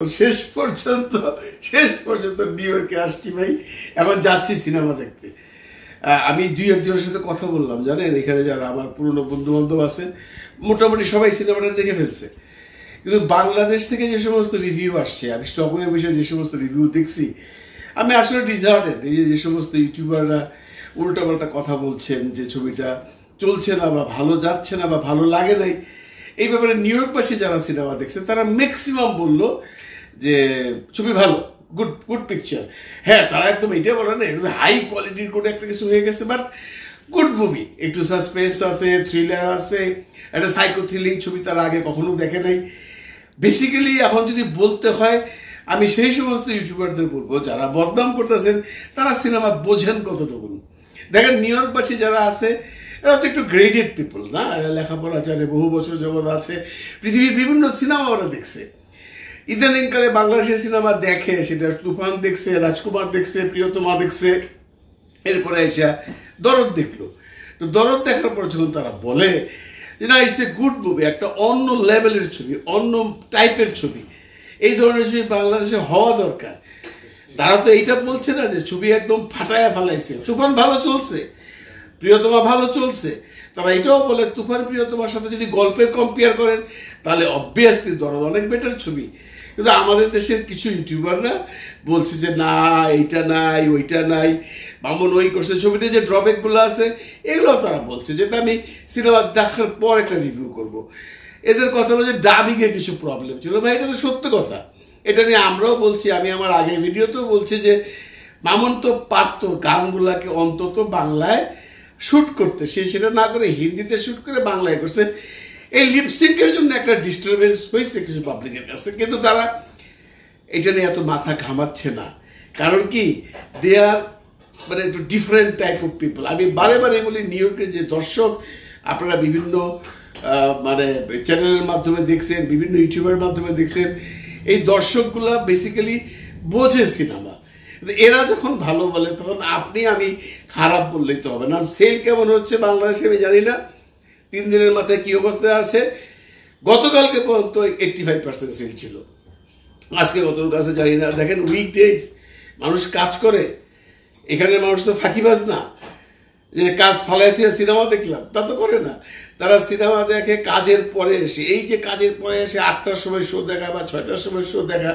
শেষ পর্যন্ত নিউ ইয়র্কে আসছি ভাই। এখন যাচ্ছি সিনেমা দেখতে। আমি দুই একজনের সাথে কথা বললাম, জানেন এখানে যারা আমার পুরনো বন্ধু বান্ধব আছে মোটামুটি সবাই সিনেমাটা দেখে ফেলছে, কিন্তু বাংলাদেশ থেকে যে সমস্ত রিভিউ আসছে, আমি স্টকওয়ে বসে যে সমস্ত রিভিউ দেখছি, আমি আসলে ডিসহার্টেড। এই যে সমস্ত ইউটিউবাররা উল্টাপাল্টা কথা বলছেন যে ছবিটা চলছে না বা ভালো যাচ্ছে না বা ভালো লাগে নাই, এই ব্যাপারে নিউ ইয়র্কবাসী যারা সিনেমা দেখছে তারা ম্যাক্সিমাম বললো যে ছবি ভালো, গুড গুড পিকচার। হ্যাঁ, তারা একদম এটা বলে না হাই কোয়ালিটির কোনো একটা কিছু হয়ে গেছে, বাট গুড মুভি, একটু সাসপেন্স আছে, থ্রিলার আছে, একটা সাইকো থ্রিলিং ছবি তারা আগে কখনো দেখে নাই। বেসিক্যালি এখন যদি বলতে হয়, আমি সেই সমস্ত ইউটিউবারদের বলবো যারা বদনাম করতেছেন তারা সিনেমা বোঝেন কতটুকু। দেখেন নিউ ইয়র্কবাসী যারা আছে এরা তো একটু গ্রেডেড পিপল না, এরা লেখাপড়া জানে, বহু বছর যাবৎ আছে, পৃথিবীর বিভিন্ন সিনেমা ওরা দেখছে। ইদানিংকালে বাংলাদেশের সিনেমা দেখে, সেটা তুফান দেখছে, রাজকুমার দেখছে, প্রিয়তমা দেখছে, এরপরে এসে দরদ দেখলো। তো দরদ দেখার পর যখন তারা বলে যে না ইটস এ গুড মুভি, একটা অন্য লেভেলের ছবি, অন্য টাইপের ছবি, এই ধরনের ছবি বাংলাদেশে হওয়া দরকার, তারা তো এইটা বলছে না যে ছবি একদম ফাটায়া ফেলাইছে। তুফান ভালো চলছে, প্রিয়তমা ভালো চলছে, তারা এটাও বলে তুফান প্রিয়তমার সাথে যদি গল্পের কম্পেয়ার করেন তাহলে অবভিয়াসলি দরদ অনেক বেটার ছবি। কিন্তু আমাদের দেশের কিছু ইউটিউবাররা বলছে যে না এইটা নাই, ওইটা নাই, মামুন ওই করছে, ছবিতে যে ড্রব্যাকগুলো আছে এগুলো তারা বলছে, যেটা আমি সিনেমা দেখার পর একটা রিভিউ করব। এদের কথা হলো যে ডাবিংয়ে কিছু প্রবলেম ছিল। ভাই এটা তো সত্য কথা, এটা নিয়ে আমরাও বলছি, আমি আমার আগে ভিডিওতেও বলছি যে মামুন তো পারত গানগুলাকে অন্তত বাংলায় শ্যুট করতে, সে সেটা না করে হিন্দিতে শ্যুট করে বাংলায় করছে। এই লিপসিংকের জন্য একটা ডিস্টারবেন্স হয়েছে কিছু পাবলিকের কাছে, কিন্তু তারা এটা নিয়ে এত মাথা ঘামাচ্ছে না। কারণ কি, দে আর মানে একটু ডিফারেন্ট টাইপ অফ পিপল। আমি বারে বারে বলি, নিউ ইয়র্কের যে দর্শক আপনারা বিভিন্ন মানে চ্যানেলের মাধ্যমে দেখছেন, বিভিন্ন ইউটিউবের মাধ্যমে দেখছেন, এই দর্শকগুলা বেসিক্যালি বোঝে সিনেমা। এরা যখন ভালো বলে তখন আপনি আমি খারাপ বললেই তো হবে না। সেল কেমন হচ্ছে বাংলাদেশে আমি জানি না, 3 দিনের মাথায় কি অবস্থায় আছে। গতকালকে পর্যন্ত 85% সেল ছিল, আজকে কতটুকু আছে জানি না। দেখেন উইকডেজ মানুষ কাজ করে, এখানে মানুষ তো ফাঁকিবাজ না যে কাজ ফালাই দিয়ে সিনেমা দেখলাম, তা তো করে না। তারা সিনেমা দেখে কাজের পরে এসে, এই যে কাজের পরে এসে 8টার সময় শো দেখা বা 6টার সময় শো দেখা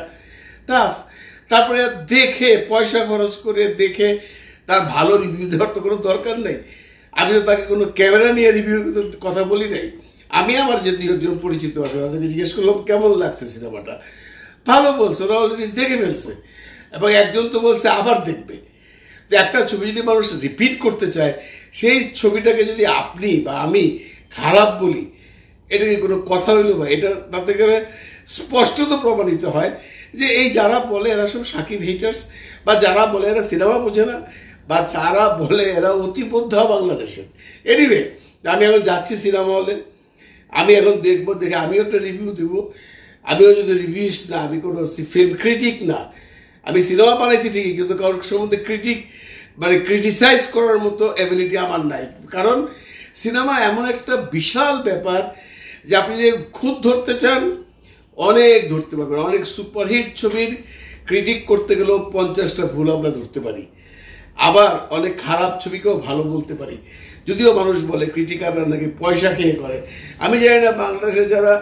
টাফ। তারপরে দেখে পয়সা খরচ করে দেখে তার ভালো রিভিউ দেওয়ার তো কোনো দরকার নেই। আমি তো তাকে কোনো ক্যামেরা নিয়ে রিভিউ কথা বলি নাই। আমি আমার যে 2 পরিচিত আছে তাদেরকে জিজ্ঞেস করলাম কেমন লাগছে সিনেমাটা, ভালো বলছে, ওরা অলরেডি দেখে ফেলছে, এবং একজন তো বলছে আবার দেখবে। তো একটা ছবি যদি মানুষ রিপিট করতে চায়, সেই ছবিটাকে যদি আপনি বা আমি খারাপ বলি, এটা কি কোনো কথা হইলো? বা এটা তাতে করে স্পষ্টত প্রমাণিত হয় যে এই যারা বলে এরা সব সাকিব হেটার্স, বা যারা বলে এরা সিনেমা বোঝে না, বা যারা বলে এরা অতিবদ্ধ বাংলাদেশের। এনিওয়ে, আমি এখন যাচ্ছি সিনেমা হলে, আমি এখন দেখবো, দেখে আমিও একটা রিভিউ দেবো। আমিও যদি রিভিউস না, আমি কোনো ফিল্ম ক্রিটিক না, আমি সিনেমা বানাইছি ঠিকই, কিন্তু কারোর সম্বন্ধে মানে ক্রিটিসাইজ করার মতো অ্যাবিলিটি আমার নাই। কারণ সিনেমা এমন একটা বিশাল ব্যাপার যে আপনি যে খুদ ধরতে চান অনেক ধরতে পারবেন। অনেক সুপারহিট ছবির ক্রিটিক করতে গেলেও 50টা ভুল আমরা ধরতে পারি, আবার অনেক খারাপ ছবিকেও ভালো বলতে পারি। যদিও মানুষ বলে ক্রিটিকাররা নাকি পয়সা খেয়ে করে। আমি জানি না বাংলাদেশে যারা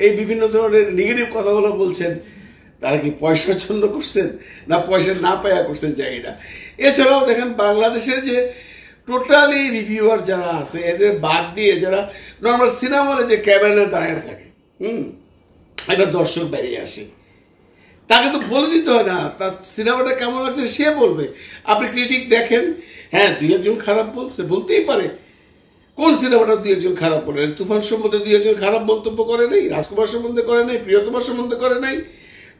এই বিভিন্ন ধরনের নেগেটিভ কথাগুলো বলছেন তারা কি পয়সার জন্য করছেন না পয়সা না পায়া করছেন জানি না। এছাড়াও দেখেন বাংলাদেশের যে টোটালি রিভিউয়ার যারা আছে এদের বাদ দিয়ে যারা নর্মাল সিনেমা হলে যে ক্যামেরা দাঁড়িয়ে থাকে, একটা দর্শক বেরিয়ে আসে, তাকে তো বলে দিতে হয় না তার সিনেমাটা কেমন আছে, সে বলবে। আপনি ক্রিটিক দেখেন, হ্যাঁ 2-1 খারাপ বলছে, বলতেই পারে। কোন সিনেমাটা 2-1 খারাপ বলে? তুফান সম্বন্ধে 2-1 খারাপ মন্তব্য করে নাই, রাজকুমার সম্বন্ধে করে নাই, প্রিয়তমার সম্বন্ধে করে নাই,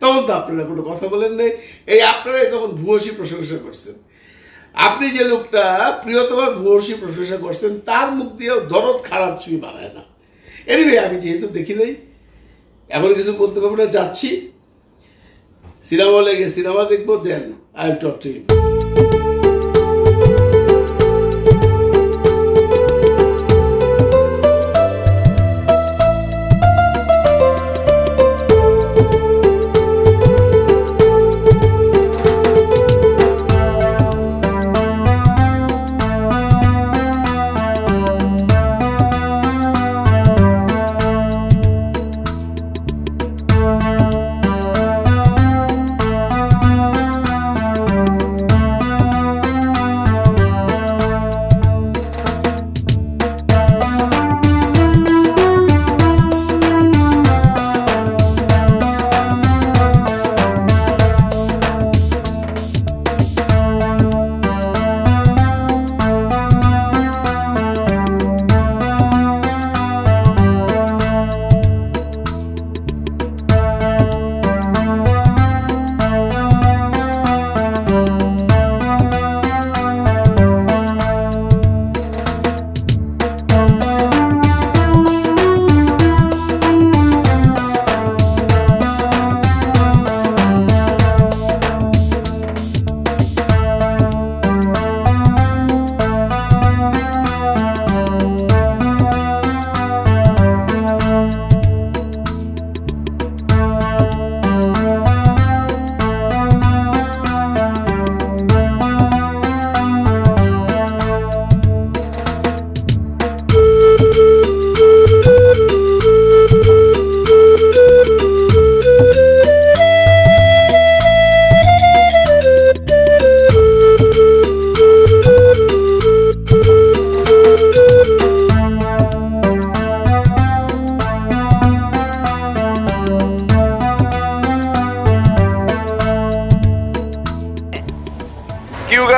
তখন তো আপনারা কোনো কথা বলেন নাই। এই আপনারাই তখন ভূয়সী প্রশংসা করছেন। আপনি যে লোকটা প্রিয়তমার ভূয়সী প্রশংসা করছেন তার মুখ দিয়েও দরদ খারাপ ছবি বানায় না। এনিওয়ে, আমি যেহেতু দেখি নাই এখন কিছু বলতে পারবো না, যাচ্ছি সিনেমা হলে গিয়ে সিনেমা দেখবো, then I will talk to you.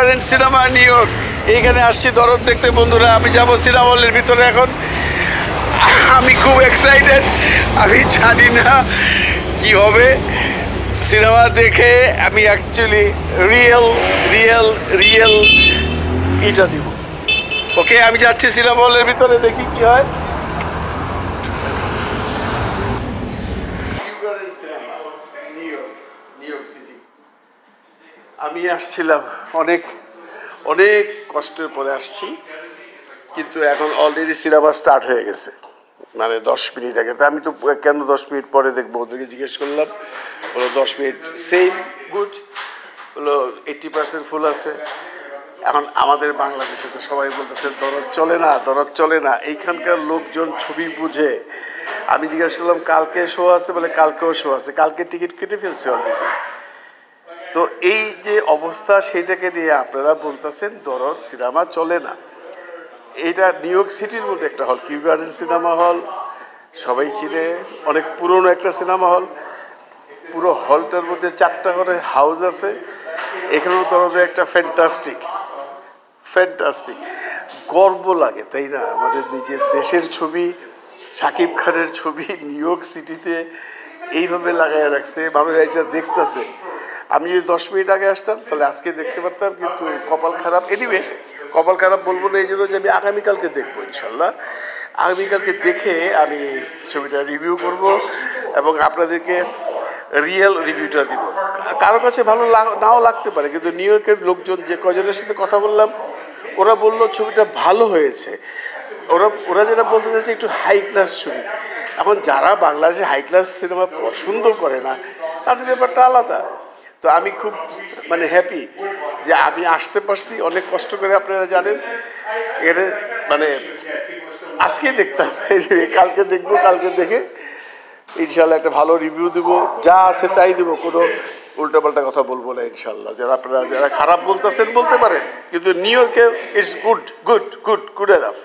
Garden cinema New York, এইখানে আসছি দরদ দেখতে বন্ধুরা। আমি যাব সিনেমা হলের ভিতরে এখন। আমি খুব এক্সাইটেড, আমি জানি না কি হবে। সিনেমা দেখে আমি অ্যাকচুয়ালি রিয়েল এটা দিব। ওকে, আমি যাচ্ছি সিনেমা হলের ভিতরে, দেখি কি হয়। আমি আসছিলাম অনেক অনেক কষ্টের পরে আসছি, কিন্তু এখন অলরেডি সিনেমা স্টার্ট হয়ে গেছে, মানে 10 মিনিট আগে। তো আমি তো কেন 10 মিনিট পরে দেখবো, ওদেরকে জিজ্ঞেস করলাম, হলো 10 মিনিট সেম গুড, হলো 80% ফুল আছে। এখন আমাদের বাংলাদেশে তো সবাই বলতেছে দরদ চলে না, দরদ চলে না। এইখানকার লোকজন ছবি বুঝে। আমি জিজ্ঞেস করলাম কালকে শো আছে, বলে কালকেও শো আছে, কালকে টিকিট কেটে ফেলছে অলরেডি। তো এই যে অবস্থা, সেইটাকে নিয়ে আপনারা বলতেছেন দরদ সিনেমা চলে না। এইটা নিউ ইয়র্ক সিটির মধ্যে একটা হল, কিউ গার্ডেন সিনেমা হল, সবাই চিনে, অনেক পুরনো একটা সিনেমা হল। পুরো হলটার মধ্যে 4টা করে হাউস আছে। এখানেও দরদে একটা ফ্যান্টাস্টিক গর্ব লাগে, তাই না? আমাদের নিজের দেশের ছবি, শাকিব খানের ছবি নিউ ইয়র্ক সিটিতে এইভাবে লাগাই রাখছে, মানুষ এসে দেখতেছে। আমি যদি 10 মিনিট আগে আসতাম তাহলে আজকে দেখতে পারতাম, কিন্তু কপাল খারাপ। এনিওয়ে, কপাল খারাপ বলবো না এই জন্য যে আমি আগামীকালকে দেখবো ইনশাল্লাহ। আগামীকালকে দেখে আমি ছবিটা রিভিউ করব এবং আপনাদেরকে রিয়েল রিভিউটা দিব। কারো কাছে ভালো নাও লাগতে পারে, কিন্তু নিউ ইয়র্কের লোকজন যে কজনের সাথে কথা বললাম, ওরা বললো ছবিটা ভালো হয়েছে। ওরা যেটা বলতে চাইছে একটু হাই ক্লাস ছবি। এখন যারা বাংলাদেশে হাই ক্লাস সিনেমা পছন্দ করে না, তাদের ব্যাপারটা আলাদা। তো আমি খুব মানে হ্যাপি যে আমি আসতে পারছি অনেক কষ্ট করে, আপনারা জানেন। এটা মানে আজকেই দেখতাম, কালকে দেখবো, কালকে দেখে ইনশাল্লাহ একটা ভালো রিভিউ দেবো, যা আছে তাই দেবো, কোনো উল্টাপাল্টা কথা বলবো না ইনশাল্লাহ। আপনারা যারা খারাপ বলতেছেন বলতে পারেন, কিন্তু নিউ ইয়র্কে ইটস গুড এনাফ।